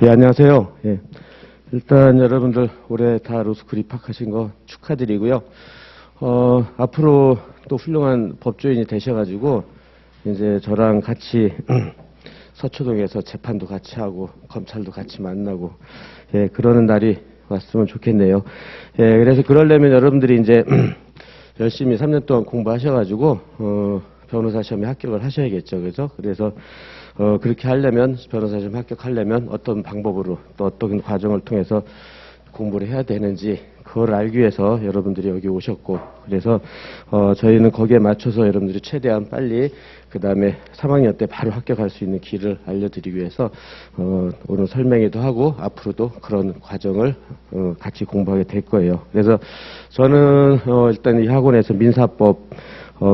예, 안녕하세요. 예. 일단 여러분들 올해 다 로스쿨 입학하신 거 축하드리고요. 앞으로 또 훌륭한 법조인이 되셔가지고 이제 저랑 같이 서초동에서 재판도 같이 하고 검찰도 같이 만나고 예, 그러는 날이 왔으면 좋겠네요. 예, 그래서 그러려면 여러분들이 이제 열심히 3년 동안 공부하셔가지고 변호사 시험에 합격을 하셔야겠죠. 그래서 그렇게 하려면 변호사 시험 합격하려면 어떤 방법으로 또 어떤 과정을 통해서 공부를 해야 되는지 그걸 알기 위해서 여러분들이 여기 오셨고, 그래서 저희는 거기에 맞춰서 여러분들이 최대한 빨리 그 다음에 3학년 때 바로 합격할 수 있는 길을 알려드리기 위해서 오늘 설명회도 하고 앞으로도 그런 과정을 같이 공부하게 될 거예요. 그래서 저는 일단 이 학원에서 민사법,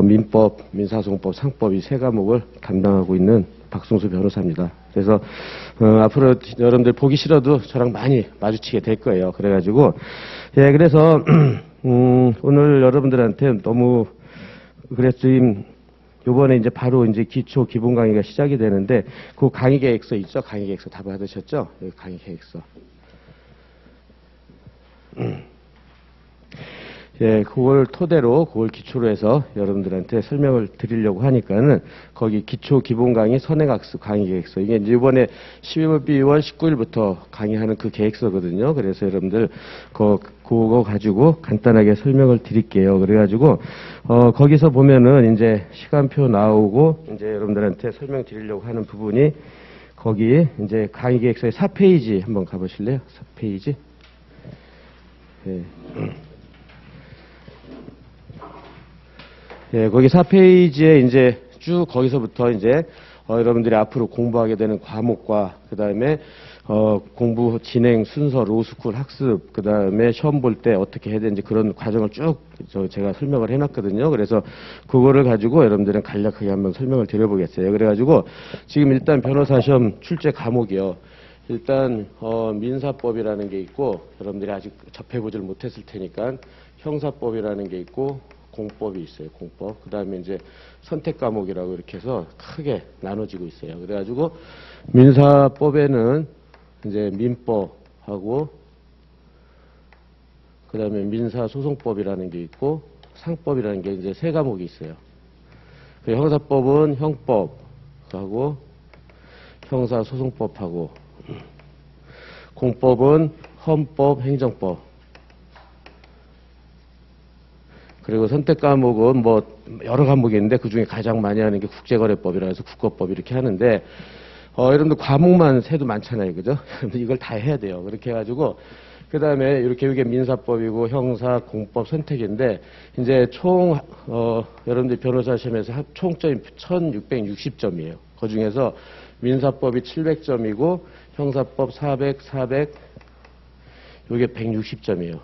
민법, 민사소송법, 상법 이 세 과목을 담당하고 있는 박승수 변호사입니다. 그래서 앞으로 여러분들 보기 싫어도 저랑 많이 마주치게 될 거예요. 그래가지고 예, 그래서 오늘 여러분들한테 너무 그래서 요번에 이제 바로 이제 기초 기본 강의가 시작이 되는데 그 강의 계획서 있죠? 강의 계획서 다 받으셨죠? 여기 강의 계획서. 예, 그걸 토대로, 그걸 기초로 해서 여러분들한테 설명을 드리려고 하니까는 거기 기초 기본 강의 선행학습 강의 계획서. 이게 이제 이번에 12월 19일부터 강의하는 그 계획서거든요. 그래서 여러분들 그거 가지고 간단하게 설명을 드릴게요. 그래가지고, 거기서 보면은 이제 시간표 나오고 이제 여러분들한테 설명 드리려고 하는 부분이 거기 이제 강의 계획서의 4페이지 한번 가보실래요? 4페이지. 예. 예, 거기 4페이지에 이제 쭉 거기서부터 이제 여러분들이 앞으로 공부하게 되는 과목과 그 다음에 공부 진행 순서, 로스쿨 학습, 그 다음에 시험 볼 때 어떻게 해야 되는지 그런 과정을 쭉 제가 설명을 해놨거든요. 그래서 그거를 가지고 여러분들은 간략하게 한번 설명을 드려보겠어요. 그래가지고 지금 일단 변호사 시험 출제 과목이요. 일단 민사법이라는 게 있고 여러분들이 아직 접해보질 못했을 테니까 형사법이라는 게 있고 공법이 있어요. 공법. 그 다음에 이제 선택 과목이라고 이렇게 해서 크게 나눠지고 있어요. 그래가지고 민사법에는 이제 민법하고 그 다음에 민사소송법이라는 게 있고 상법이라는 게 이제 세 과목이 있어요. 형사법은 형법하고 형사소송법하고 공법은 헌법, 행정법. 그리고 선택 과목은 뭐 여러 과목이 있는데 그중에 가장 많이 하는 게 국제거래법이라 해서 국어법 이렇게 하는데 여러분들 과목만 세도 많잖아요. 그죠? 이걸 다 해야 돼요. 그렇게 해가지고 그 다음에 이렇게 이게 민사법이고 형사, 공법, 선택인데 이제 총 여러분들 변호사 시험에서 총점이 1660점이에요. 그 중에서 민사법이 700점이고 형사법 400, 이게 160점이에요.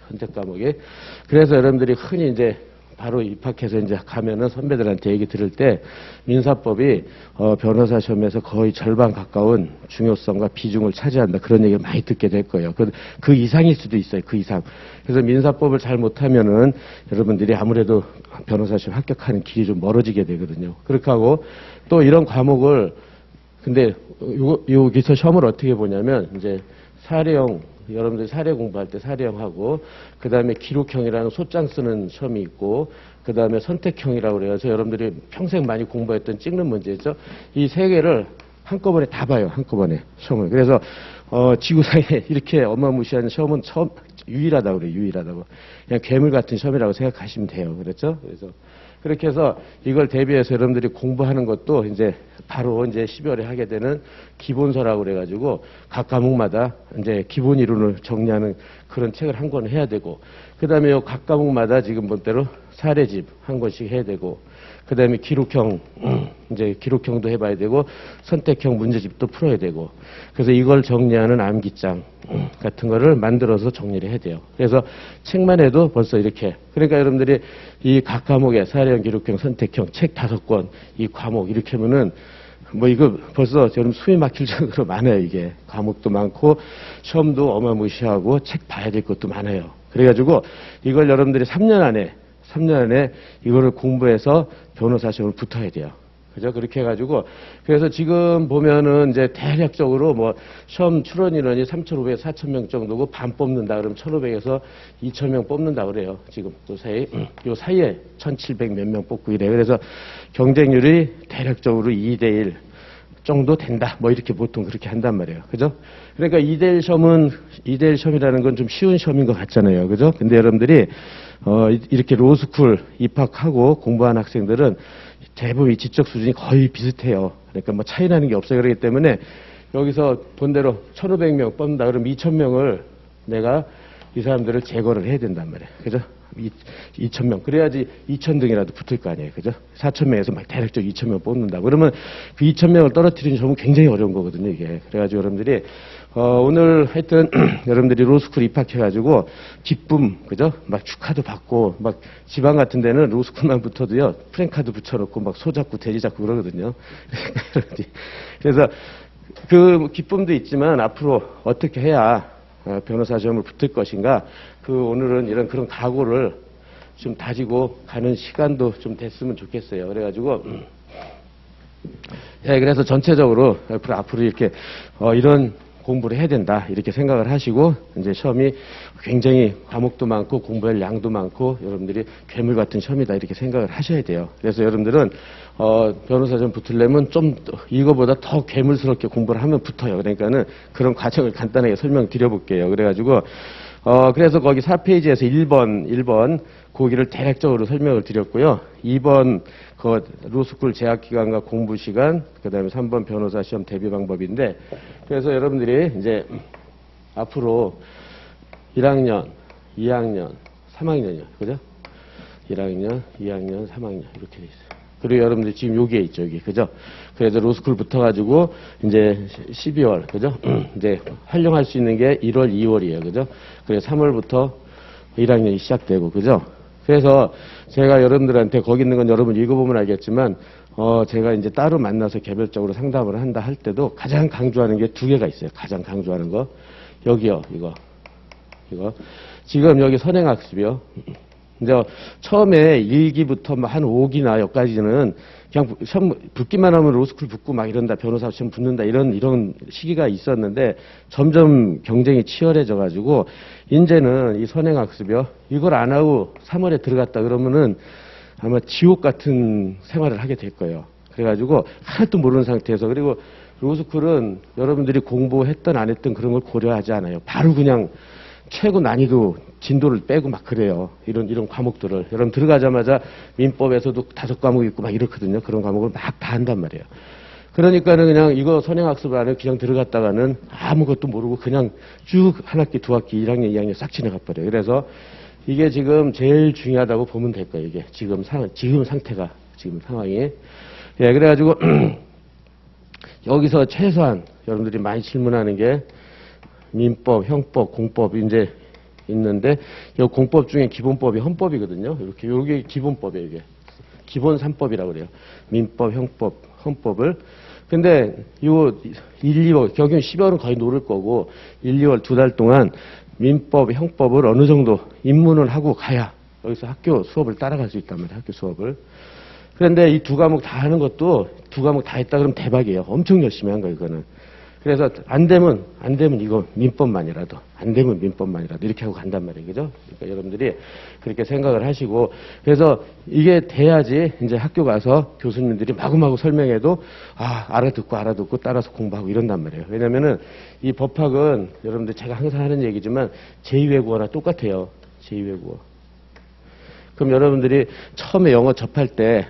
선택 과목이. 그래서 여러분들이 흔히 이제 바로 입학해서 이제 가면은 선배들한테 얘기 들을 때 민사법이 변호사 시험에서 거의 절반 가까운 중요성과 비중을 차지한다. 그런 얘기를 많이 듣게 될 거예요. 그 이상일 수도 있어요. 그 이상. 그래서 민사법을 잘 못하면은 여러분들이 아무래도 변호사 시험 합격하는 길이 좀 멀어지게 되거든요. 그렇게 하고 또 이런 과목을 근데 여기서 시험을 어떻게 보냐면 이제 사례형 여러분들이 사례 공부할 때 사례형하고 그 다음에 기록형이라는 소장 쓰는 시험이 있고 그 다음에 선택형이라고 그래서 여러분들이 평생 많이 공부했던 찍는 문제죠. 이 세 개를 한꺼번에 다 봐요. 한꺼번에 시험을. 그래서 지구상에 이렇게 어마무시한 시험은 처음 유일하다고 그래요. 유일하다고. 그냥 괴물 같은 시험이라고 생각하시면 돼요. 그렇죠? 그래서 그렇게 해서 이걸 대비해서 여러분들이 공부하는 것도 이제 바로 이제 12월에 하게 되는 기본서라고 그래가지고 각 과목마다 이제 기본 이론을 정리하는 그런 책을 한 권 해야 되고 그 다음에 각 과목마다 지금 본 대로 사례집 한 권씩 해야 되고 그 다음에 기록형 이제 기록형도 해봐야 되고 선택형 문제집도 풀어야 되고 그래서 이걸 정리하는 암기장 같은 거를 만들어서 정리를 해야 돼요. 그래서 책만 해도 벌써 이렇게 그러니까 여러분들이 이 각 과목에 사례형, 기록형, 선택형 책 5권 이 과목 이렇게 하면은 뭐 이거 벌써 여러분 숨이 막힐 정도로 많아요. 이게 과목도 많고 시험도 어마무시하고 책 봐야 될 것도 많아요. 그래가지고 이걸 여러분들이 3년 안에 이거를 공부해서 변호사 시험을 붙어야 돼요. 그죠? 그렇게 해가지고, 그래서 지금 보면은 이제 대략적으로 뭐, 시험 출원 인원이 3,500, 4,000명 정도고, 반 뽑는다 그러면 1,500에서 2,000명 뽑는다 그래요. 지금 또 사이, 요 사이에 1,700 몇 명 뽑고 이래요. 그래서 경쟁률이 대략적으로 2대1 정도 된다. 뭐 이렇게 보통 그렇게 한단 말이에요. 그죠? 그러니까 2대1 시험은, 2대1 시험이라는 건 좀 쉬운 시험인 것 같잖아요. 그죠? 근데 여러분들이, 이렇게 로스쿨 입학하고 공부한 학생들은 대부분 이 지적 수준이 거의 비슷해요. 그러니까 뭐 차이 나는 게 없어요. 그렇기 때문에 여기서 본대로 1,500명 뽑는다 그러면 2,000명을 내가 이 사람들을 제거를 해야 된단 말이에요. 그죠? 2,000명. 그래야지 2,000등이라도 붙을 거 아니에요. 그죠? 4,000명에서 막 대략적 2,000명 뽑는다. 그러면 그 2,000명을 떨어뜨리는 점은 굉장히 어려운 거거든요, 이게. 그래가지고 여러분들이, 오늘 하여튼 여러분들이 로스쿨 입학해가지고 기쁨, 그죠? 막 축하도 받고, 막 지방 같은 데는 로스쿨만 붙어도요, 프랭카드 붙여놓고 막 소 잡고 돼지 잡고 그러거든요. 그래서 그 기쁨도 있지만 앞으로 어떻게 해야 변호사 시험을 붙을 것인가, 오늘은 이런 그런 각오를 좀 다지고 가는 시간도 좀 됐으면 좋겠어요. 그래가지고, 예, 그래서 전체적으로 앞으로 이렇게, 이런 공부를 해야 된다. 이렇게 생각을 하시고, 이제 시험이 굉장히 과목도 많고, 공부할 양도 많고, 여러분들이 괴물 같은 시험이다. 이렇게 생각을 하셔야 돼요. 그래서 여러분들은, 변호사 좀 붙으려면 좀 이거보다 더 괴물스럽게 공부를 하면 붙어요. 그러니까는 그런 과정을 간단하게 설명드려 볼게요. 그래가지고, 그래서 거기 4페이지에서 1번 거기를 대략적으로 설명을 드렸고요. 2번 로스쿨 재학 기간과 공부 시간, 그다음에 3번 변호사 시험 대비 방법인데, 그래서 여러분들이 이제 앞으로 1학년, 2학년, 3학년이요. 그죠? 1학년, 2학년, 3학년 이렇게 돼 있어요. 그리고 여러분들 지금 여기에 있죠, 여기. 그죠? 그래서 로스쿨 붙어가지고, 이제 12월, 그죠? 이제 활용할 수 있는 게 1월, 2월이에요. 그죠? 그래서 3월부터 1학년이 시작되고, 그죠? 그래서 제가 여러분들한테 거기 있는 건 여러분 읽어보면 알겠지만, 제가 이제 따로 만나서 개별적으로 상담을 한다 할 때도 가장 강조하는 게 두 개가 있어요. 가장 강조하는 거. 여기요, 이거. 지금 여기 선행학습이요. 이제 처음에 1기부터 한 5기나 여기까지는 그냥 시험 붙기만 하면 로스쿨 붙고 막 이런다, 변호사 시험 붙는다 이런 시기가 있었는데 점점 경쟁이 치열해져가지고 이제는 이 선행학습이요. 이걸 안 하고 3월에 들어갔다 그러면은 아마 지옥 같은 생활을 하게 될 거예요. 그래가지고 하나도 모르는 상태에서, 그리고 로스쿨은 여러분들이 공부했던 안 했던 그런 걸 고려하지 않아요. 바로 그냥 최고 난이도 진도를 빼고 막 그래요. 이런 과목들을. 여러분 들어가자마자 민법에서도 5과목 있고 막 이렇거든요. 그런 과목을 막 다 한단 말이에요. 그러니까는 그냥 이거 선행학습 안에 그냥 들어갔다가는 아무것도 모르고 그냥 쭉 한 학기, 두 학기, 1학년, 2학년 싹 지나가 버려요. 그래서 이게 지금 제일 중요하다고 보면 될 거예요. 이게 지금 상태가, 지금 상황이. 예, 그래가지고 여기서 최소한 여러분들이 많이 질문하는 게 민법, 형법, 공법 이제 있는데, 이 공법 중에 기본법이 헌법이거든요. 이렇게 요게 기본법이에요. 이게 기본 3법이라고 그래요. 민법, 형법, 헌법을. 근데 요 1, 2월 경영 12월은 거의 노를 거고 1, 2월 2달 동안 민법, 형법을 어느 정도 입문을 하고 가야 여기서 학교 수업을 따라갈 수 있단 말이에요. 학교 수업을. 그런데 이 두 과목 다 하는 것도 두 과목 다 했다 그러면 대박이에요. 엄청 열심히 한 거예요, 이거는. 그래서 안 되면 이거 민법만이라도, 안 되면 민법만이라도 이렇게 하고 간단 말이에요. 그죠? 그러니까 여러분들이 그렇게 생각을 하시고, 그래서 이게 돼야지 이제 학교 가서 교수님들이 마구마구 설명해도 알아듣고 따라서 공부하고 이런단 말이에요. 왜냐면은 이 법학은 여러분들 제가 항상 하는 얘기지만 제2외국어나 똑같아요. 제2외국어. 그럼 여러분들이 처음에 영어 접할 때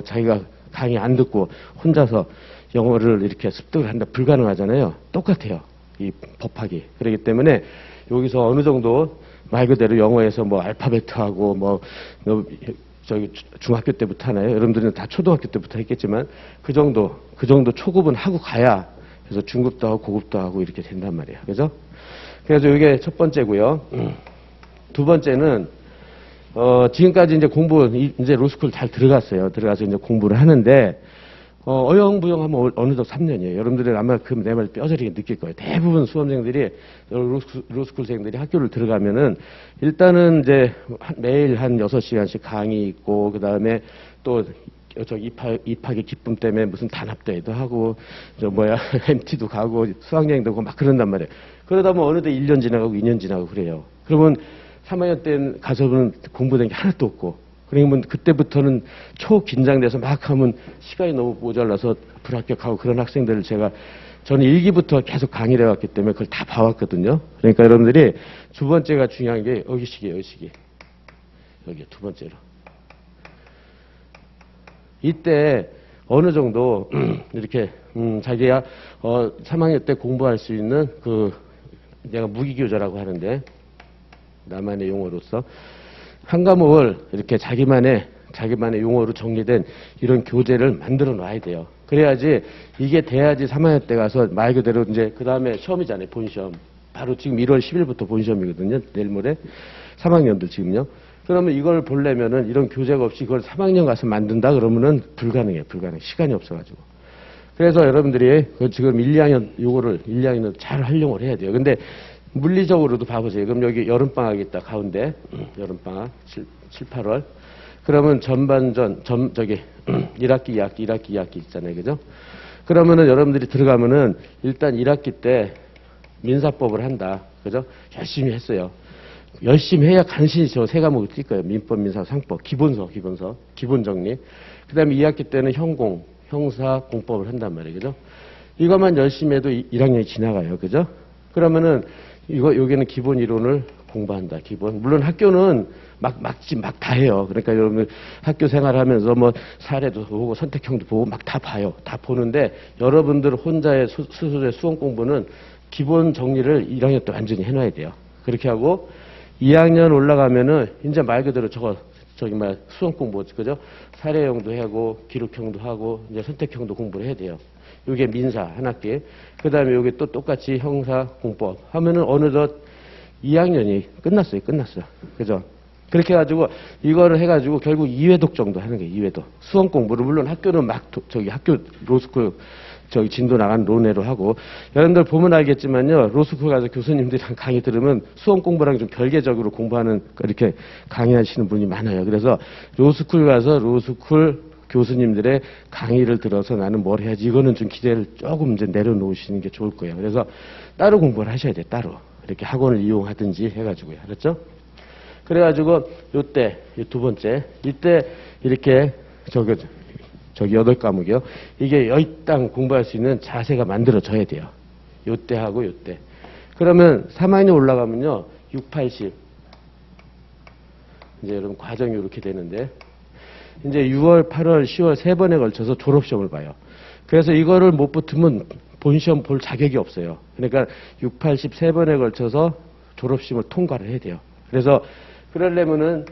자기가 강의 안 듣고 혼자서 영어를 이렇게 습득을 한다 불가능하잖아요. 똑같아요. 이 법학이. 그렇기 때문에 여기서 어느 정도 말 그대로 영어에서 뭐 알파벳하고 뭐 저기 중학교 때부터 하나요? 여러분들은 다 초등학교 때부터 했겠지만 그 정도 초급은 하고 가야 그래서 중급도 하고 고급도 하고 이렇게 된단 말이에요. 그죠? 그래서 이게 첫 번째고요. 두 번째는 지금까지 이제 이제 로스쿨 잘 들어갔어요. 들어가서 이제 공부를 하는데, 어영부영하면 어느덧 3년이에요. 여러분들은 아마 내 말 뼈저리게 느낄 거예요. 대부분 수험생들이, 로스쿨생들이 학교를 들어가면은, 일단은 이제 매일 한 6시간씩 강의 있고, 그 다음에 또 입학의 기쁨 때문에 무슨 단합대회도 하고, MT도 가고, 수학여행도 가고 막 그런단 말이에요. 그러다 보면 어느덧 1년 지나가고 2년 지나가고 그래요. 그러면 3학년 때 가서는 공부된 게 하나도 없고, 그러면 그때부터는 초긴장돼서 막 하면 시간이 너무 모자라서 불합격하고 그런 학생들을 저는 1기부터 계속 강의를 해왔기 때문에 그걸 다 봐왔거든요. 그러니까 여러분들이 두 번째가 중요한 게 여기식이에요, 여기식이. 여기 두 번째로. 이때 어느 정도 이렇게 자기가 3학년 때 공부할 수 있는 내가 무기교재라고 하는데 나만의 용어로서 한 과목을 이렇게 자기만의 용어로 정리된 이런 교재를 만들어 놔야 돼요. 그래야지 이게 돼야지 3학년 때 가서 말 그대로 이제 그 다음에 시험이잖아요. 본시험. 바로 지금 1월 10일부터 본시험이거든요. 내일 모레 3학년도 지금요. 그러면 이걸 보려면은 이런 교재가 없이 이걸 3학년 가서 만든다 그러면은 불가능해요. 시간이 없어가지고. 그래서 여러분들이 지금 1, 2학년 요거를 1, 2학년 잘 활용을 해야 돼요. 근데 물리적으로도 봐보세요. 그럼 여기 여름방학이 있다 가운데 여름방학 7, 8월. 그러면 1학기, 2학기 있잖아요. 그죠? 그러면은 여러분들이 들어가면은 일단 1학기 때 민사법을 한다. 그죠? 열심히 했어요. 열심히 해야 간신히 저 세 과목을 뛸 거예요. 민법, 민사, 상법, 기본서, 기본 정리. 그 다음에 2학기 때는 형사, 공법을 한단 말이에요. 그죠? 이것만 열심히 해도 1학년이 지나가요. 그죠? 그러면은 여기는 기본 이론을 공부한다. 기본. 물론 학교는 막 다 해요. 그러니까 여러분 학교 생활하면서 사례도 보고 선택형도 보고 막 다 봐요. 다 보는데 여러분들 혼자의 스스로의 수험 공부는 기본 정리를 1학년 때 완전히 해놔야 돼요. 그렇게 하고 2학년 올라가면은 이제 말 그대로 수험 공부, 그죠? 사례형도 하고 기록형도 하고 이제 선택형도 공부를 해야 돼요. 요게 민사 한 학기. 그 다음에 요게 또 똑같이 형사 공법 하면은 어느덧 2학년이 끝났어요. 그죠? 그렇게 해가지고 이거를 해가지고 결국 2회독 정도 하는 거예요. 2회독. 수험 공부를 물론 학교는 학교 로스쿨 진도 나간 로네로 하고 여러분들 보면 알겠지만요. 로스쿨 가서 교수님들이랑 강의 들으면 수험 공부랑 좀 별개적으로 공부하는 이렇게 강의하시는 분이 많아요. 그래서 로스쿨 가서 로스쿨 교수님들의 강의를 들어서 나는 뭘 해야지 이거는 좀 기대를 조금 이제 내려놓으시는 게 좋을 거예요. 그래서 따로 공부를 하셔야 돼요. 따로. 이렇게 학원을 이용하든지 해가지고요. 알았죠? 그래가지고 요때 두 번째 이때 이렇게 저기 8과목이요. 이게 여의땅 공부할 수 있는 자세가 만들어져야 돼요. 요때 하고 요때. 그러면 3학년 올라가면요. 6, 80. 이제 여러분 과정이 이렇게 되는데 이제 6월, 8월, 10월 3번에 걸쳐서 졸업시험을 봐요. 그래서 이거를 못 붙으면 본시험 볼 자격이 없어요. 그러니까 6, 80, 3번에 걸쳐서 졸업시험을 통과를 해야 돼요. 그래서 그러려면은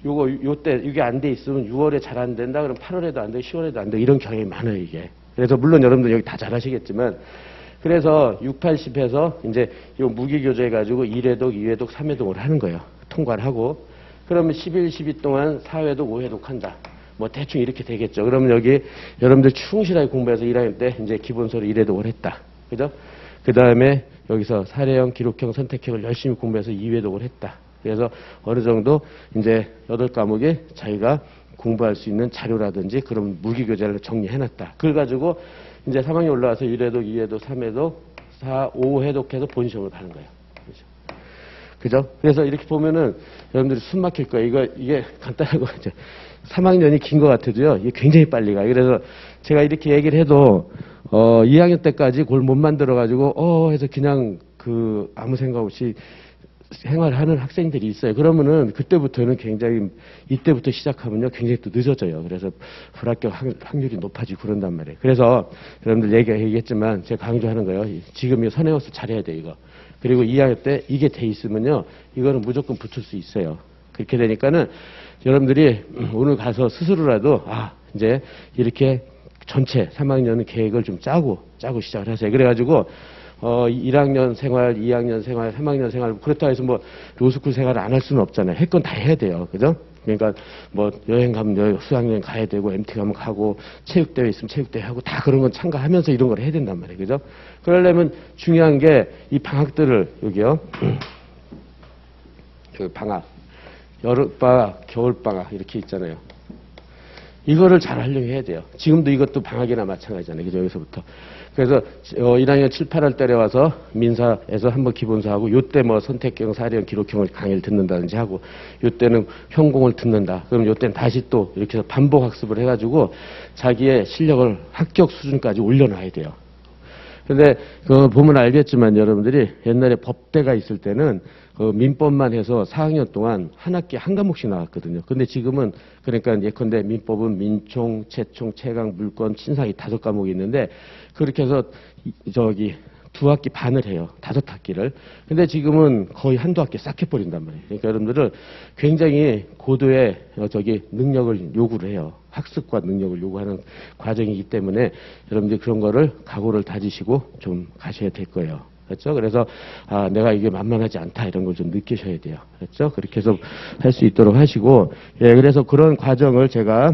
요때 이게 안 돼 있으면 6월에 잘 안 된다. 그럼 8월에도 안 돼, 10월에도 안 돼. 이런 경향이 많아요, 이게. 그래서 물론 여러분들 여기 다 잘 아시겠지만 그래서 6, 80 해서 이제 요 무기교재 해가지고 1회독, 2회독, 3회독을 하는 거예요. 통과를 하고. 그러면 11, 12 동안 4회독, 5회독 한다. 대충 이렇게 되겠죠. 그러면 여기 여러분들 충실하게 공부해서 1학년 때 이제 기본서를 1회독을 했다. 그죠? 그 다음에 여기서 사례형, 기록형, 선택형을 열심히 공부해서 2회독을 했다. 그래서 어느 정도 이제 8과목에 자기가 공부할 수 있는 자료라든지 그런 무기교재를 정리해놨다. 그걸 가지고 이제 3학년 올라와서 1회독, 2회독, 3회독, 4, 5회독 해서 본시험을 가는 거예요. 그죠? 그래서 이렇게 보면은 여러분들이 숨 막힐 거예요. 이게 간단하고 이제 3학년이 긴 것 같아도요. 이게 굉장히 빨리 가요. 그래서 제가 이렇게 얘기를 해도 2학년 때까지 그걸 못 만들어가지고 해서 그냥 아무 생각 없이 생활하는 학생들이 있어요. 그러면은 그때부터는 굉장히 이때부터 시작하면요 굉장히 또 늦어져요. 그래서 불합격 확률이 높아지고 그런단 말이에요. 그래서 여러분들 얘기했지만 제가 강조하는 거예요. 지금 이 선행학습 잘해야 돼 이거. 그리고 2학년 때 이게 돼 있으면요 이거는 무조건 붙을 수 있어요. 그렇게 되니까는 여러분들이 오늘 가서 스스로라도 이제 이렇게 전체 3학년 계획을 좀 짜고 시작을 하세요. 그래가지고 1학년 생활, 2학년 생활, 3학년 생활 그렇다 해서 로스쿨 생활을 안 할 수는 없잖아요. 할 건 다 해야 돼요. 그죠? 그러니까 여행 가면 수학여행 가야 되고 MT 가면 가고 체육대회 있으면 체육대회 하고 다 그런 건 참가하면서 이런 걸 해야 된단 말이에요. 그죠? 그러려면 중요한 게 이 방학들을 여기요. 방학, 여름방학, 겨울방학 이렇게 있잖아요. 이거를 잘 활용해야 돼요. 지금도 이것도 방학이나 마찬가지잖아요. 그죠? 여기서부터. 그래서 1학년 7, 8월 때려 와서 민사에서 한번 기본서하고 요때 뭐 선택형, 사례형, 기록형을 강의를 듣는다든지 하고 요때는 현공을 듣는다. 그럼 요때는 다시 또 이렇게 해서 반복 학습을 해가지고 자기의 실력을 합격 수준까지 올려놔야 돼요. 근데 그 보면 알겠지만 여러분들이 옛날에 법대가 있을 때는 그 민법만 해서 4학년 동안 한 학기에 한 과목씩 나왔거든요. 근데 지금은 그러니까 예컨대 민법은 민총, 채총, 채강, 물권, 친상이 5과목이 있는데 그렇게 해서 저기 2학기 반을 해요. 5학기를. 근데 지금은 거의 한두 학기 싹 해버린단 말이에요. 그러니까 여러분들은 굉장히 고도의 저기 능력을 요구를 해요. 학습과 능력을 요구하는 과정이기 때문에 여러분들이 그런 거를 각오를 다지시고 좀 가셔야 될 거예요. 그렇죠? 그래서 아, 내가 이게 만만하지 않다 이런 걸 좀 느끼셔야 돼요. 그렇죠? 그렇게 해서 할 수 있도록 하시고, 예, 그래서 그런 과정을 제가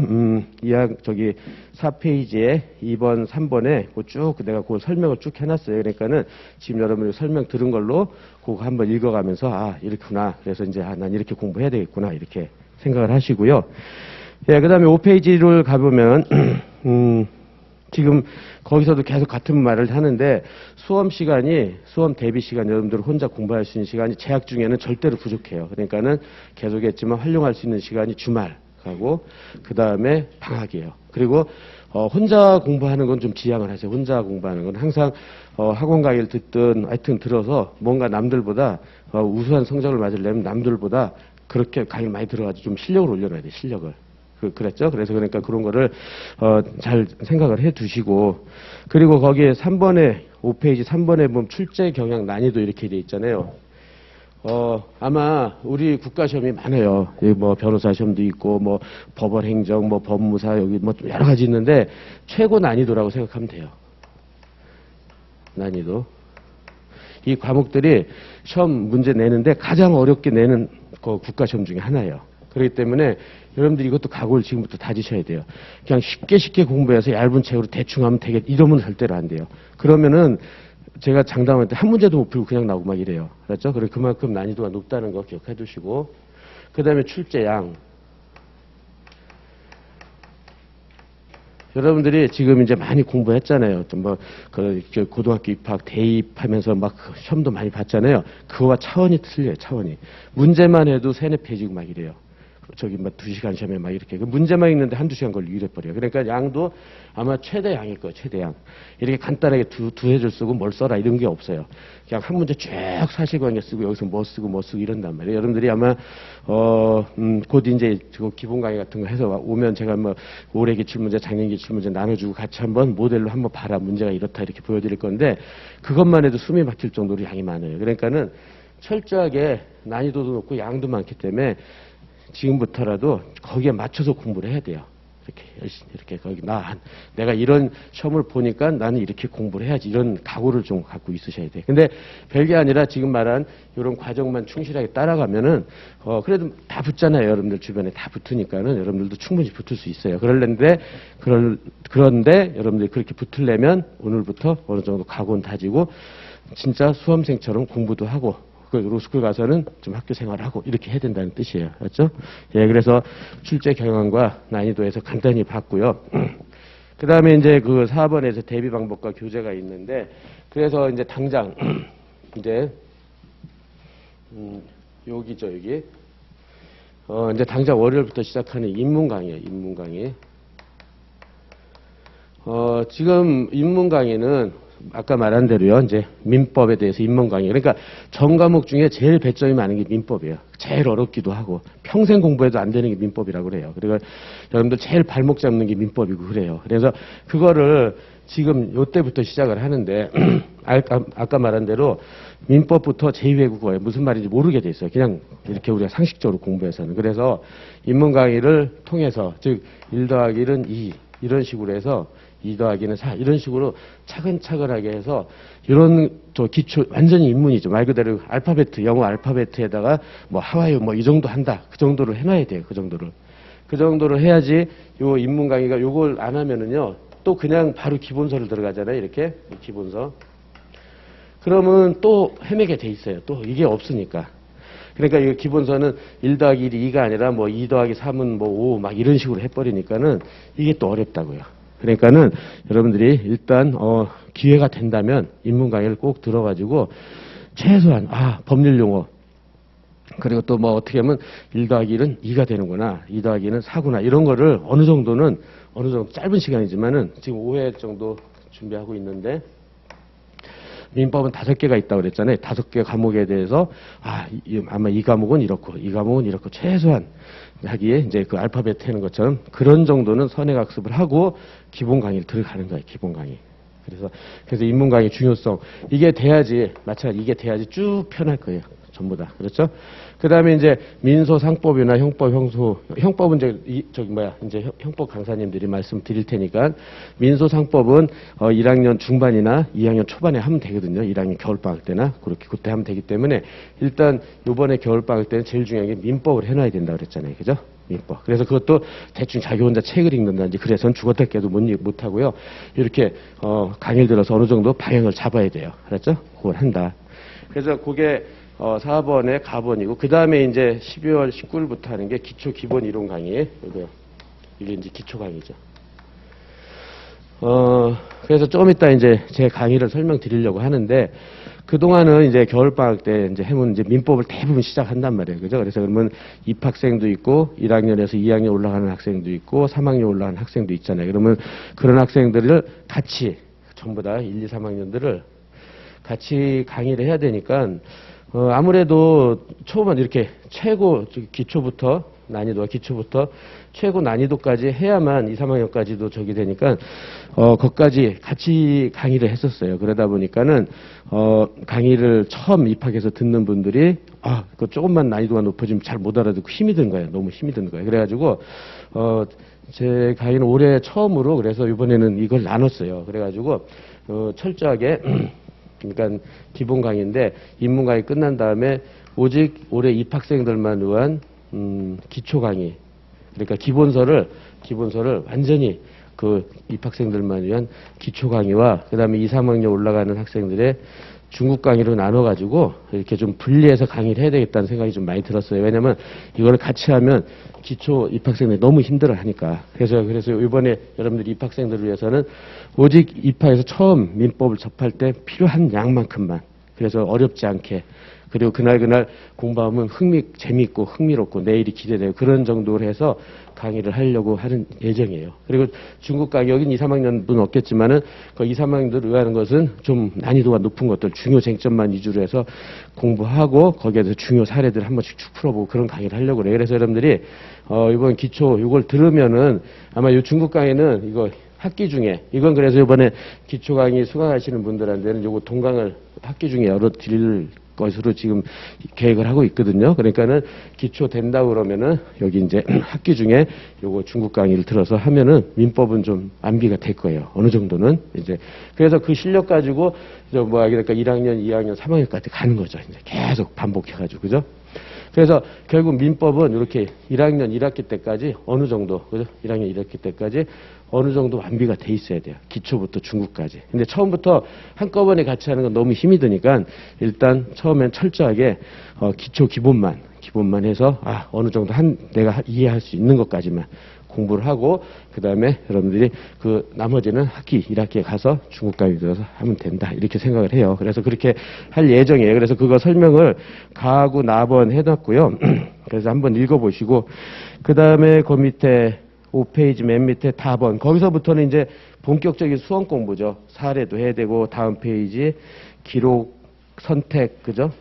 저기 4페이지에 2번, 3번에 쭉 내가 그 설명을 쭉 해놨어요. 그러니까는 지금 여러분이 설명 들은 걸로 그거 한번 읽어가면서 아, 이렇구나. 그래서 이제 아, 난 이렇게 공부해야 되겠구나 이렇게 생각을 하시고요. 예, 그다음에 5페이지를 가보면 지금 거기서도 계속 같은 말을 하는데 수험 대비 시간 여러분들 혼자 공부할 수 있는 시간이 재학 중에는 절대로 부족해요. 그러니까는 계속했지만 활용할 수 있는 시간이 주말하고 그 다음에 방학이에요. 그리고 혼자 공부하는 건 좀 지양을 하세요. 혼자 공부하는 건 항상 학원 강의를 듣든 하여튼 들어서 뭔가 남들보다 우수한 성적을 맞으려면 남들보다 그렇게 강의를 많이 들어가지고 좀 실력을 올려놔야 돼요. 실력을. 그랬죠. 그래서 그러니까 그런 거를 잘 생각을 해 두시고, 그리고 거기에 5페이지 3번에 보면 출제 경향 난이도 이렇게 돼 있잖아요. 아마 우리 국가 시험이 많아요. 뭐 변호사 시험도 있고 뭐 법원 행정, 뭐 법무사 여기 뭐 여러 가지 있는데 최고 난이도라고 생각하면 돼요. 난이도. 이 과목들이 시험 문제 내는데 가장 어렵게 내는 그 국가 시험 중에 하나예요. 그렇기 때문에 여러분들이 이것도 각오를 지금부터 다지셔야 돼요. 그냥 쉽게 공부해서 얇은 책으로 대충 하면 되겠, 이러면 절대로 안 돼요. 그러면은 제가 장담할 때 한 문제도 못 풀고 그냥 나오고 막 이래요. 그렇죠? 그래 그만큼 난이도가 높다는 거 기억해 두시고, 그 다음에 출제양. 여러분들이 지금 이제 많이 공부했잖아요. 좀 고등학교 입학, 대입하면서 막 시험도 많이 봤잖아요. 그거와 차원이 틀려요, 차원이. 문제만 해도 3-4페이지고 막 이래요. 저기 막 2시간 시험에 막 이렇게. 문제만 읽는데 1-2시간 걸리고 이래버려요. 그러니까 양도 아마 최대 양일 거예요, 최대 양. 이렇게 간단하게 두세 줄 쓰고 뭘 써라 이런 게 없어요. 그냥 한 문제 쭉 사실관계 쓰고 여기서 뭐 쓰고 이런단 말이에요. 여러분들이 아마, 곧 이제 기본 강의 같은 거 해서 오면 제가 뭐 올해 기출문제, 작년 기출문제 나눠주고 같이 한번 모델로 한번 봐라. 문제가 이렇다 이렇게 보여드릴 건데 그것만 해도 숨이 막힐 정도로 양이 많아요. 그러니까는 철저하게 난이도도 높고 양도 많기 때문에 지금부터라도 거기에 맞춰서 공부를 해야 돼요. 이렇게 열심히 이렇게 내가 이런 시험을 보니까 나는 이렇게 공부를 해야지 이런 각오를 좀 갖고 있으셔야 돼요. 근데 별게 아니라 지금 말한 이런 과정만 충실하게 따라가면은 그래도 다 붙잖아요. 여러분들 주변에 다 붙으니까는 여러분들도 충분히 붙을 수 있어요. 그런데 여러분들이 그렇게 붙으려면 오늘부터 어느 정도 각오는 다지고 진짜 수험생처럼 공부도 하고 로스쿨 가서는 좀 학교 생활을 하고 이렇게 해야 된다는 뜻이에요. 맞죠? 예, 그래서 출제 경향과 난이도에서 간단히 봤고요. 그 다음에 이제 그 4번에서 대비 방법과 교재가 있는데, 그래서 이제 당장, 이제, 여기죠, 여기. 이제 당장 월요일부터 시작하는 입문 강의예요, 입문 강의. 지금 입문 강의는 아까 말한 대로요. 이제 민법에 대해서 입문 강의. 그러니까 전 과목 중에 제일 배점이 많은 게 민법이에요. 제일 어렵기도 하고 평생 공부해도 안 되는 게 민법이라고 그래요. 그리고 여러분들 제일 발목 잡는 게 민법이고 그래요. 그래서 그거를 지금 요때부터 시작을 하는데 아까 말한 대로 민법부터 제2외국어에 무슨 말인지 모르게 돼 있어요. 그냥 이렇게 우리가 상식적으로 공부해서는. 그래서 입문 강의를 통해서 즉 1 더하기 1은 2 이런 식으로 해서 2 더하기는 4 이런 식으로 차근차근하게 해서 이런 저 기초 완전히 입문이죠. 말 그대로 알파베트 영어 알파베트에다가 뭐 하와이어 뭐 이 정도 한다. 그 정도를 해놔야 돼요. 그 정도를 해야지 요 입문 강의가 요걸 안 하면은요 또 그냥 바로 기본서를 들어가잖아요. 이렇게 기본서. 그러면 또 헤매게 돼 있어요. 또 이게 없으니까. 그러니까 이거 기본서는 1 더하기 1이 2가 아니라 뭐 2 더하기 3은 뭐 5 막 이런 식으로 해버리니까는 이게 또 어렵다고요. 그러니까는 여러분들이 일단 기회가 된다면 인문 강의를 꼭 들어가지고 최소한 법률 용어 그리고 또 뭐 어떻게 하면 1 더하기 1은 2가 되는구나, 2 더하기 2는 4구나 이런 거를 어느 정도 짧은 시간이지만은 지금 5회 정도 준비하고 있는데 민법은 5개가 있다고 그랬잖아요. 5개 과목에 대해서 아마 이 과목은 이렇고 이 과목은 이렇고 최소한 하기에 이제 그 알파벳 하는 것처럼 그런 정도는 선행학습을 하고 기본 강의를 들어가는 거예요. 기본 강의. 그래서 인문 강의 중요성 이게 돼야지 마찬가지 이게 돼야지 쭉 편할 거예요. 전부 다 그렇죠? 그 다음에 이제 민소 상법이나 형법 형법은 이제 형법 강사님들이 말씀드릴 테니까 민소 상법은 1학년 중반이나 2학년 초반에 하면 되거든요. 1학년 겨울방학 때나 그때 하면 되기 때문에 일단 요번에 겨울방학 때는 제일 중요한 게 민법을 해놔야 된다 그랬잖아요. 그죠? 민법. 그래서 그것도 대충 자기 혼자 책을 읽는다든지 그래서는 죽었다 깨도 못 하고요. 이렇게 강의를 들어서 어느 정도 방향을 잡아야 돼요. 알았죠? 그걸 한다. 그래서 그게 4번의 가번이고 그 다음에 이제 12월 19일부터 하는 게 기초 기본 이론 강의. 이게 이제 기초 강의죠. 그래서 조금 이따 이제 제 강의를 설명드리려고 하는데 그동안은 이제 겨울방학 때 이제 해문 이제 민법을 대부분 시작한단 말이에요. 그죠? 그래서 그러면 입학생도 있고 1학년에서 2학년 올라가는 학생도 있고 3학년 올라가는 학생도 있잖아요. 그러면 그런 학생들을 같이 전부 다 1, 2, 3학년들을 같이 강의를 해야 되니까 아무래도 처음은 이렇게 최고 기초부터 최고 난이도까지 해야만 2, 3학년까지도 저기 되니까 거기까지 같이 강의를 했었어요. 그러다 보니까는 강의를 처음 입학해서 듣는 분들이 그 조금만 난이도가 높아지면 잘 못 알아듣고 힘이 든 거예요. 너무 힘이 든 거예요. 그래가지고 제 강의는 올해 처음으로 그래서 이번에는 이걸 나눴어요. 그래가지고 철저하게 그러니까 기본 강의인데 인문 강의 끝난 다음에 오직 올해 입학생들만 위한 기초 강의. 그러니까 기본서를 완전히 그 입학생들만 위한 기초 강의와 그다음에 2, 3학년 올라가는 학생들의 중국 강의로 나눠가지고 이렇게 좀 분리해서 강의를 해야 되겠다는 생각이 좀 많이 들었어요. 왜냐면 이거를 같이 하면 기초 입학생들이 너무 힘들어 하니까. 그래서 이번에 여러분들 입학생들을 위해서는 오직 입학해서 처음 민법을 접할 때 필요한 양만큼만. 그래서 어렵지 않게. 그리고 그날 공부하면 재미있고 흥미롭고 내일이 기대되고 그런 정도로 해서 강의를 하려고 하는 예정이에요. 그리고 중국 강의 여긴 2, 3학년은 없겠지만은 그 2, 3학년들 의하는 것은 좀 난이도가 높은 것들 중요 쟁점만 위주로 해서 공부하고 거기에 대해서 중요 사례들 한 번씩 쭉 풀어보고 그런 강의를 하려고 그래요. 그래서 여러분들이 이번 기초 이걸 들으면은 아마 이 중국 강의는 이거 학기 중에 이건 그래서 이번에 기초 강의 수강하시는 분들한테는 요거 동강을 학기 중에 열어 드릴 것으로 지금 계획을 하고 있거든요. 그러니까는 기초 된다고 그러면은 여기 이제 학기 중에 요거 중국 강의를 들어서 하면은 민법은 좀 암비가 될 거예요. 어느 정도는 이제 그래서 그 실력 가지고 그러니까 1학년, 2학년, 3학년까지 가는 거죠. 이제 계속 반복해가지고 그죠? 그래서 결국 민법은 이렇게 1학년 1학기 때까지 어느 정도 그죠? 1학년 1학기 때까지 어느 정도 완비가 돼 있어야 돼요. 기초부터 중국까지. 근데 처음부터 한꺼번에 같이 하는 건 너무 힘이 드니까 일단 처음엔 철저하게 기초 기본만 해서 어느 정도 내가 이해할 수 있는 것까지만 공부를 하고 그다음에 여러분들이 그 나머지는 학기 1학기에 가서 중국 강의 들어서 하면 된다. 이렇게 생각을 해요. 그래서 그렇게 할 예정이에요. 그래서 그거 설명을 가하고 나번 해놨고요. 그래서 한번 읽어보시고 그다음에 그 밑에 5페이지 맨 밑에 답원. 거기서부터는 이제 본격적인 수험 공부죠. 사례도 해야 되고 다음 페이지 기록 선택 그죠?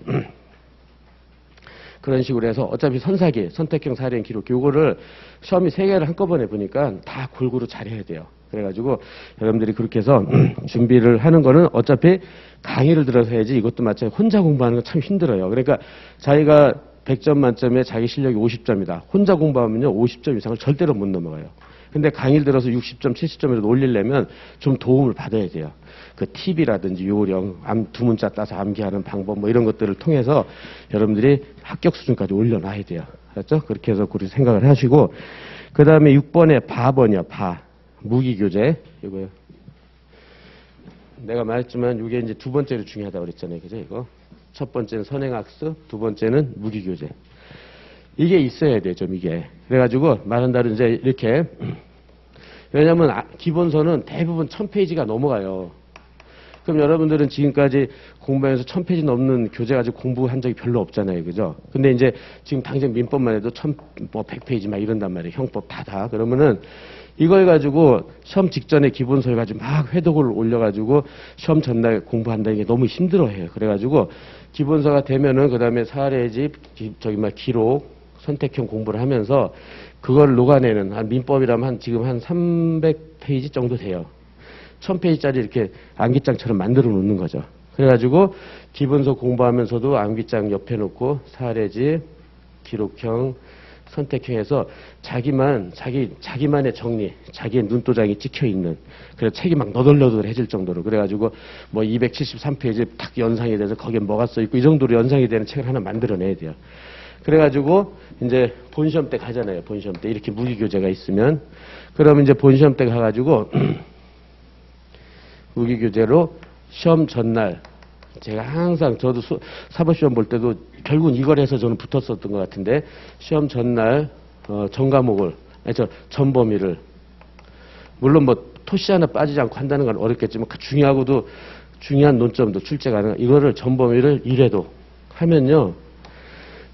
그런 식으로 해서 어차피 선사기, 선택형 사례인 기록 요거를 시험이 3개를 한꺼번에 보니까 다 골고루 잘해야 돼요. 그래가지고 여러분들이 그렇게 해서 준비를 하는 거는 어차피 강의를 들어서 해야지 이것도 마찬가지 혼자 공부하는 건 참 힘들어요. 그러니까 자기가 100점 만점에 자기 실력이 50점이다. 혼자 공부하면요 50점 이상을 절대로 못 넘어가요. 근데 강의를 들어서 60점, 70점이라도 올리려면 좀 도움을 받아야 돼요. 그 팁이라든지 요령, 두 문자 따서 암기하는 방법 뭐 이런 것들을 통해서 여러분들이 합격 수준까지 올려놔야 돼요. 알았죠? 그렇게 해서 그렇게 생각을 하시고 그 다음에 6번에 바번이요. 무기교재. 이거요. 내가 말했지만 이게 이제 두 번째로 중요하다고 그랬잖아요. 그죠? 이거. 첫 번째는 선행학습, 두 번째는 무기교재. 이게 있어야 돼, 좀 이게. 그래가지고, 말한 대로 이제 이렇게. 왜냐면, 기본서는 대부분 1000페이지가 넘어가요. 그럼 여러분들은 지금까지 공부하면서 1000페이지 넘는 교재 가지고 공부한 적이 별로 없잖아요. 그죠? 근데 이제 지금 당장 민법만 해도 100페이지 막 이런단 말이에요. 형법 다. 그러면은 이걸 가지고 시험 직전에 기본서를 가지고 막 회독을 올려가지고 시험 전날 공부한다는 게 너무 힘들어해요. 그래가지고 기본서가 되면은 그 다음에 사례집, 기록, 선택형 공부를 하면서 그걸 녹아내는 한 민법이라면 지금 한 300페이지 정도 돼요. 1000페이지짜리 이렇게 암기장처럼 만들어 놓는 거죠. 그래가지고 기본서 공부하면서도 암기장 옆에 놓고 사례집, 기록형, 선택형에서 자기만의 정리, 자기의 눈도장이 찍혀 있는, 그래서 책이 막 너덜너덜해질 정도로, 그래가지고 뭐 273페이지 탁 연상이 돼서 거기에 뭐가 써 있고 이 정도로 연상이 되는 책을 하나 만들어내야 돼요. 그래가지고 이제 본시험 때 가잖아요. 본시험 때 이렇게 무기교재가 있으면, 그러면 이제 본시험 때 가가지고 무기교재로 시험 전날, 제가 항상 저도 사법시험 볼 때도 결국은 이걸 해서 저는 붙었었던 것 같은데, 시험 전날 전 과목을, 전 범위를, 물론 뭐 토시 하나 빠지지 않고 한다는 건 어렵겠지만 중요하고도 중요한 논점도 출제 가능한 이거를 전 범위를 1회도 하면요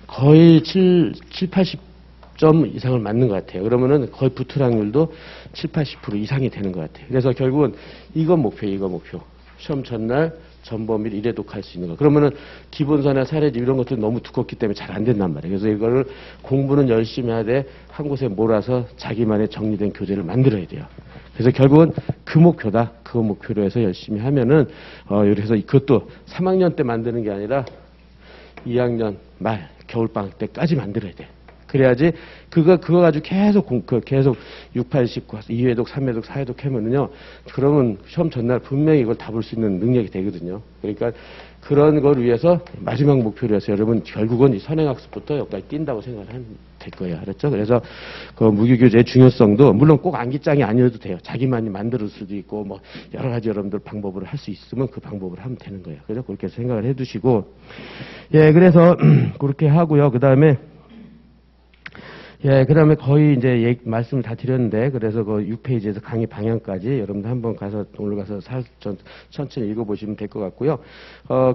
거의 80점 이상을 맞는 것 같아요. 그러면은 거의 붙을 확률도 80% 이상이 되는 것 같아요. 그래서 결국은 이거 목표. 시험 전날 전범위를 1회독 할 수 있는 거. 그러면은 기본서나 사례집 이런 것들이 너무 두껍기 때문에 잘 안 된단 말이에요. 그래서 이거를 공부는 열심히 하되 한 곳에 몰아서 자기만의 정리된 교재를 만들어야 돼요. 그래서 결국은 그 목표다. 그 목표로 해서 열심히 하면은, 그래서 그것도 3학년 때 만드는 게 아니라 2학년 말, 겨울방학 때까지 만들어야 돼. 그래야지 그거 가지고 계속 6, 8, 19, 2회독, 3회독, 4회독 하면은요, 그러면 시험 전날 분명히 이걸 다 볼 수 있는 능력이 되거든요. 그러니까 그런 걸 위해서 마지막 목표로 해서 여러분 결국은 이 선행학습부터 여기까지 뛴다고 생각을 하면 될 거예요. 알았죠? 그래서 그 무기교재의 중요성도 물론 꼭 암기장이 아니어도 돼요. 자기만이 만들 수도 있고 뭐 여러 가지 여러분들 방법을 할 수 있으면 그 방법을 하면 되는 거예요. 그래서 그렇게 생각을 해 두시고, 예, 그래서 그렇게 하고요. 그 다음에 그 다음에 거의 이제 말씀을 다 드렸는데, 그래서 그 6페이지에서 강의 방향까지 여러분들 한번 오늘 가서 천천히 읽어보시면 될 것 같고요.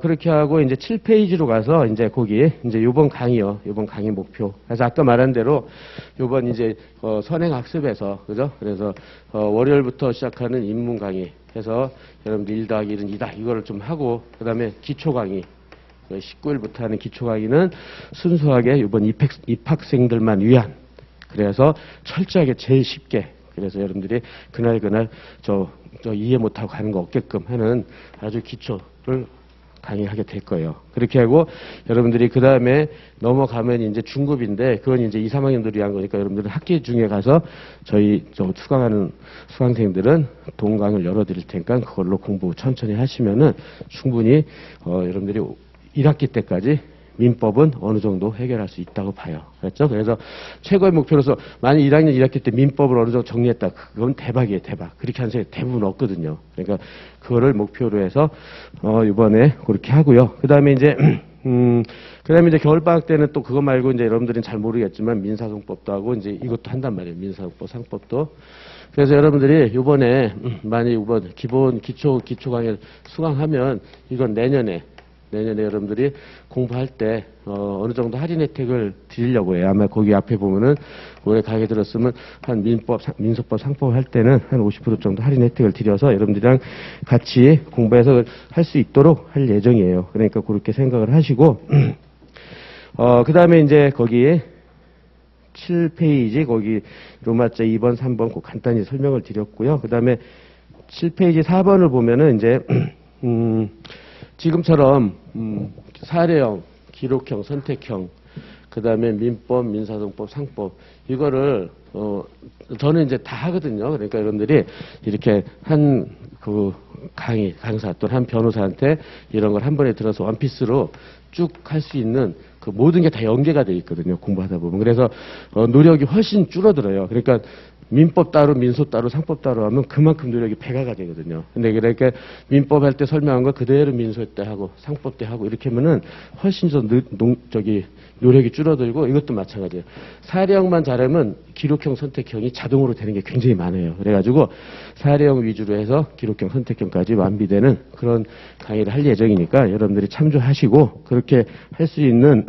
그렇게 하고 이제 7페이지로 가서 이제 거기 이제 요번 강의 목표. 그래서 아까 말한 대로 요번 이제 선행학습에서, 그죠? 그래서 월요일부터 시작하는 인문 강의 해서 여러분들 1 더하기 1은 2다. 이거를 좀 하고, 그 다음에 기초 강의. 19일부터 하는 기초 강의는 순수하게 이번 입학생들만 위한, 그래서 철저하게 제일 쉽게, 그래서 여러분들이 그날 저 이해 못하고 가는 거 없게끔 하는 아주 기초를 강의하게 될 거예요. 그렇게 하고 여러분들이 그 다음에 넘어가면 이제 중급인데, 그건 이제 2, 3학년들을 위한 거니까 여러분들은 학기 중에 가서 저희 수강하는 수강생들은 동강을 열어드릴 테니까 그걸로 공부 천천히 하시면은 충분히 여러분들이 1학기 때까지 민법은 어느 정도 해결할 수 있다고 봐요. 그렇죠? 그래서 최고의 목표로서 만약 1학년 1학기 때 민법을 어느 정도 정리했다. 그건 대박이에요, 대박. 그렇게 하는 사람이 대부분 없거든요. 그러니까 그거를 목표로 해서 이번에 그렇게 하고요. 그다음에 이제 겨울방학 때는 또 그거 말고 이제 여러분들은 잘 모르겠지만 민사송법도 하고 이제 이것도 한단 말이에요. 민사송법, 상법도. 그래서 여러분들이 이번에 만약 이번 기초 강의를 수강하면 이건 내년에 여러분들이 공부할 때 어느 정도 할인 혜택을 드리려고 해요. 아마 거기 앞에 보면은 올해 가게 들었으면 한 민소법, 상법 할 때는 한 50% 정도 할인 혜택을 드려서 여러분들이랑 같이 공부해서 할 수 있도록 할 예정이에요. 그러니까 그렇게 생각을 하시고, 그 다음에 이제 거기 7페이지 거기 로마자 2번, 3번 꼭 간단히 설명을 드렸고요. 그 다음에 7페이지 4번을 보면은 이제 지금처럼 사례형, 기록형, 선택형, 그 다음에 민법, 민사송법, 상법 이거를 저는 이제 다 하거든요. 그러니까 여러분들이 이렇게 한 강사 또는 한 변호사한테 이런 걸 한 번에 들어서 원피스로 쭉 할 수 있는 그 모든 게 다 연계가 돼 있거든요. 공부하다 보면. 그래서 노력이 훨씬 줄어들어요. 그러니까 민법 따로 민소 따로 상법 따로 하면 그만큼 노력이 배가가 되거든요. 근데 그러니까 민법 할 때 설명한 거 그대로 민소 때 하고 상법 때 하고 이렇게 하면은 훨씬 더 노력이 줄어들고 이것도 마찬가지예요. 사례형만 잘하면 기록형 선택형이 자동으로 되는 게 굉장히 많아요. 그래가지고 사례형 위주로 해서 기록형 선택형까지 완비되는 그런 강의를 할 예정이니까 여러분들이 참조하시고 그렇게 할 수 있는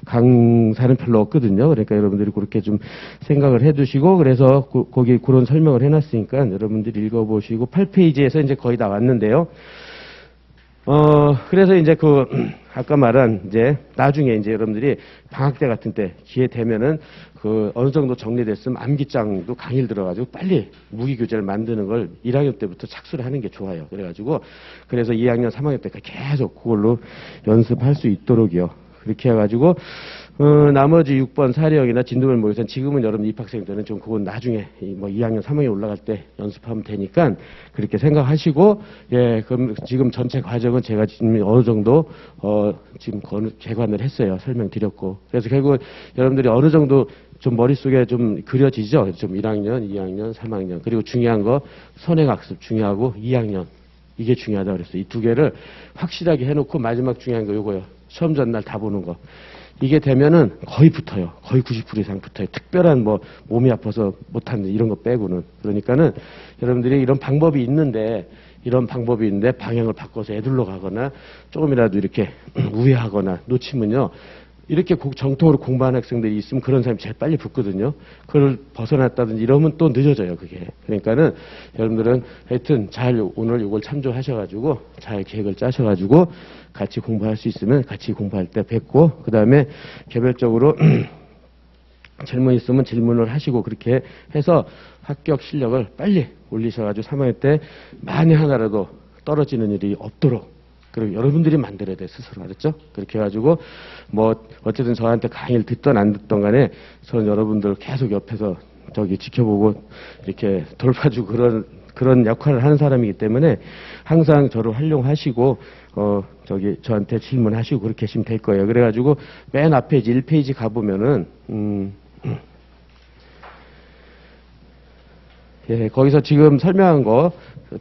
강사는 별로 없거든요. 그러니까 여러분들이 그렇게 좀 생각을 해두시고 그래서 거기 그런 설명을 해놨으니까 여러분들이 읽어보시고 8페이지에서 이제 거의 다 왔는데요. 그래서 이제 아까 말한 이제 나중에 이제 여러분들이 방학 때 같은 때 기회 되면은 어느 정도 정리됐으면 암기장도 강의를 들어가지고 빨리 무기교재를 만드는 걸 1학년 때부터 착수를 하는 게 좋아요. 그래서 2학년, 3학년 때까지 계속 그걸로 연습할 수 있도록이요. 그렇게 해가지고 나머지 6번 사례형이나 진도별 모의고사는 지금은 여러분 입학생들은 좀 그건 나중에 뭐 2학년, 3학년 올라갈 때 연습하면 되니까 그렇게 생각하시고 예, 그럼 지금 전체 과정은 제가 지금 어느 정도 지금 개관을 했어요. 설명드렸고. 그래서 결국 여러분들이 어느 정도 좀 머릿속에 좀 그려지죠. 좀 1학년, 2학년, 3학년. 그리고 중요한 거 선행학습 중요하고 2학년. 이게 중요하다고 그랬어요. 이 두 개를 확실하게 해놓고 마지막 중요한 거 요거요. 시험 전날 다 보는 거. 이게 되면은 거의 붙어요. 거의 90% 이상 붙어요. 특별한 뭐 몸이 아파서 못하는 이런 거 빼고는. 그러니까는 여러분들이 이런 방법이 있는데 방향을 바꿔서 애들로 가거나 조금이라도 이렇게 우회하거나 놓치면요. 이렇게 정통으로 공부하는 학생들이 있으면 그런 사람이 제일 빨리 붙거든요. 그걸 벗어났다든지 이러면 또 늦어져요, 그게. 그러니까는 여러분들은 하여튼 잘 오늘 이걸 참조하셔가지고 잘 계획을 짜셔가지고 같이 공부할 수 있으면 같이 공부할 때 뵙고 그 다음에 개별적으로 질문 있으면 질문을 하시고 그렇게 해서 합격 실력을 빨리 올리셔가지고 3학년 때 만에 하나라도 떨어지는 일이 없도록 그리고 여러분들이 만들어야 돼, 스스로. 알았죠? 그렇게 해가지고, 어쨌든 저한테 강의를 듣던 안 듣던 간에 저는 여러분들 계속 옆에서 지켜보고 이렇게 돌봐주고 그런 역할을 하는 사람이기 때문에 항상 저를 활용하시고, 저한테 질문하시고 그렇게 하시면 될 거예요. 그래가지고 맨 앞에 1페이지 가보면은, 예, 거기서 지금 설명한 거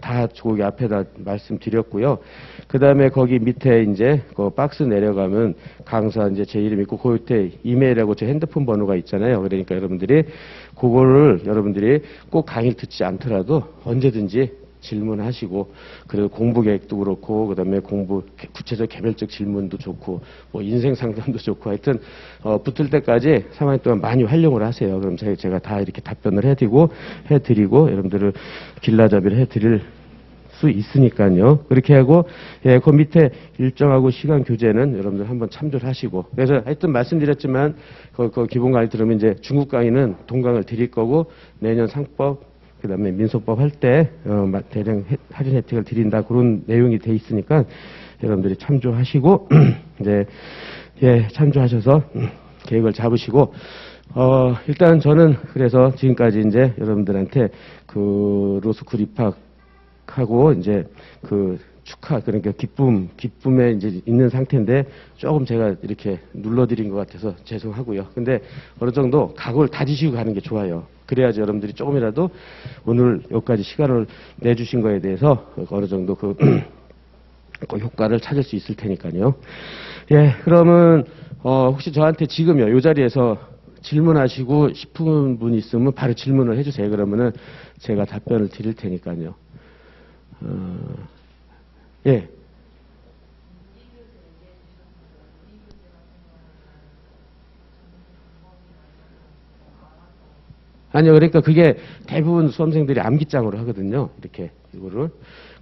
다 거기 앞에다 말씀드렸고요. 그 다음에 거기 밑에 이제 그 박스 내려가면 강사 이제 제 이름 있고 그 밑에 이메일하고 제 핸드폰 번호가 있잖아요. 그러니까 여러분들이 그거를 여러분들이 꼭 강의를 듣지 않더라도 언제든지 질문하시고 그리고 공부 계획도 그렇고 그다음에 공부 구체적 개별적 질문도 좋고 뭐 인생 상담도 좋고 하여튼 붙을 때까지 3학년 동안 많이 활용을 하세요. 그럼 제가 다 이렇게 답변을 해드리고 여러분들을 길라잡이를 해드릴 수 있으니까요. 그렇게 하고 예, 그 밑에 일정하고 시간 교재는 여러분들 한번 참조를 하시고 그래서 하여튼 말씀드렸지만 그 기본 강의 들으면 이제 중국 강의는 동강을 드릴 거고 내년 상법 그 다음에 민소법 할 때, 대량 할인 혜택을 드린다. 그런 내용이 돼 있으니까 여러분들이 참조하시고, 이제, 예, 참조하셔서 계획을 잡으시고, 일단 저는 그래서 지금까지 이제 여러분들한테 로스쿨 입학하고 이제 그러니까 기쁨에 이제 있는 상태인데 조금 제가 이렇게 눌러드린 것 같아서 죄송하고요. 근데 어느 정도 각오를 다지시고 가는 게 좋아요. 그래야지 여러분들이 조금이라도 오늘 여기까지 시간을 내주신 거에 대해서 어느 정도 그 효과를 찾을 수 있을 테니까요. 예, 그러면 혹시 저한테 지금요, 이 자리에서 질문하시고 싶은 분 있으면 바로 질문을 해주세요. 그러면은 제가 답변을 드릴 테니까요. 예. 아니요, 그러니까 그게 대부분 수험생들이 암기장으로 하거든요. 이렇게, 이거를.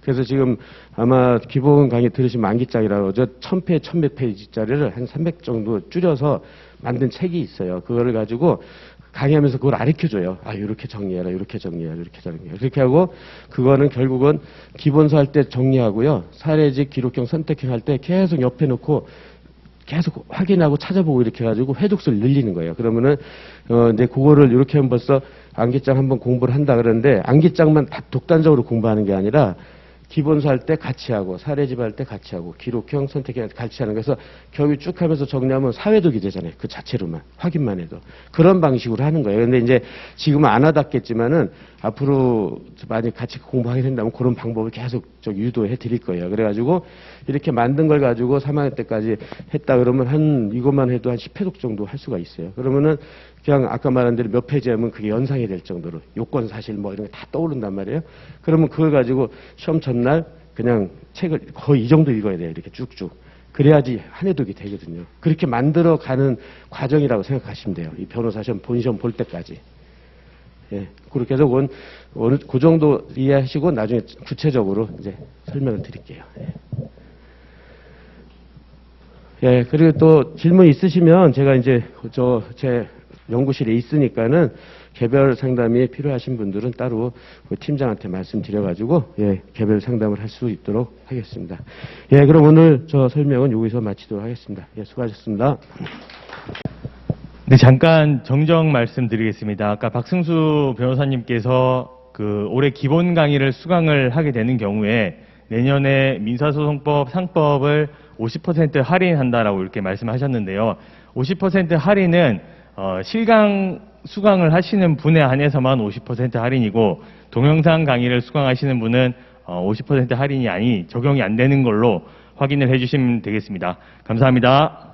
그래서 지금 아마 기본 강의 들으시면 암기장이라고 1000페이지, 1000몇 페이지짜리를 한 300 정도 줄여서 만든 책이 있어요. 그거를 가지고 강의하면서 그걸 가르쳐줘요. 이렇게 정리해라, 이렇게 정리해라, 이렇게 정리해라. 그렇게 하고, 그거는 결국은 기본서 할 때 정리하고요. 사례집, 기록형, 선택형 할 때 계속 옆에 놓고 계속 확인하고 찾아보고 이렇게 해가지고 회독수를 늘리는 거예요. 그러면은, 이제 그거를 이렇게 하면 벌써 암기장 한번 공부를 한다 그러는데, 암기장만 다 독단적으로 공부하는 게 아니라, 기본서 할 때 같이 하고, 사례집 할 때 같이 하고, 기록형, 선택형 같이 하는. 그래서 교육 쭉 하면서 정리하면 사회독이 되잖아요. 그 자체로만, 확인만 해도. 그런 방식으로 하는 거예요. 근데 이제 지금은 안 와닿겠지만은 앞으로 많이 같이 공부하게 된다면 그런 방법을 계속 유도해 드릴 거예요. 그래가지고 이렇게 만든 걸 가지고 3학년 때까지 했다 그러면 이것만 해도 한 10회독 정도 할 수가 있어요. 그러면은 그냥 아까 말한 대로 몇 페이지 하면 그게 연상이 될 정도로 요건 사실 뭐 이런 게 다 떠오른단 말이에요. 그러면 그걸 가지고 시험 전날 그냥 책을 거의 이 정도 읽어야 돼요. 이렇게 쭉쭉. 그래야지 한 해독이 되거든요. 그렇게 만들어 가는 과정이라고 생각하시면 돼요. 이 변호사 시험, 본시험 볼 때까지. 예. 그렇게 해서 그 정도 이해하시고 나중에 구체적으로 이제 설명을 드릴게요. 예. 예. 그리고 또 질문 있으시면 제가 이제 제 연구실에 있으니까는 개별 상담이 필요하신 분들은 따로 그 팀장한테 말씀드려가지고 예, 개별 상담을 할 수 있도록 하겠습니다. 예, 그럼 오늘 저 설명은 여기서 마치도록 하겠습니다. 예, 수고하셨습니다. 네, 잠깐 정정 말씀드리겠습니다. 아까 박승수 변호사님께서 그 올해 기본 강의를 수강을 하게 되는 경우에 내년에 민사소송법 상법을 50% 할인한다라고 이렇게 말씀하셨는데요. 50% 할인은 실강 수강을 하시는 분에 한해서만 50% 할인이고 동영상 강의를 수강하시는 분은 50% 할인이 적용이 안 되는 걸로 확인을 해주시면 되겠습니다. 감사합니다.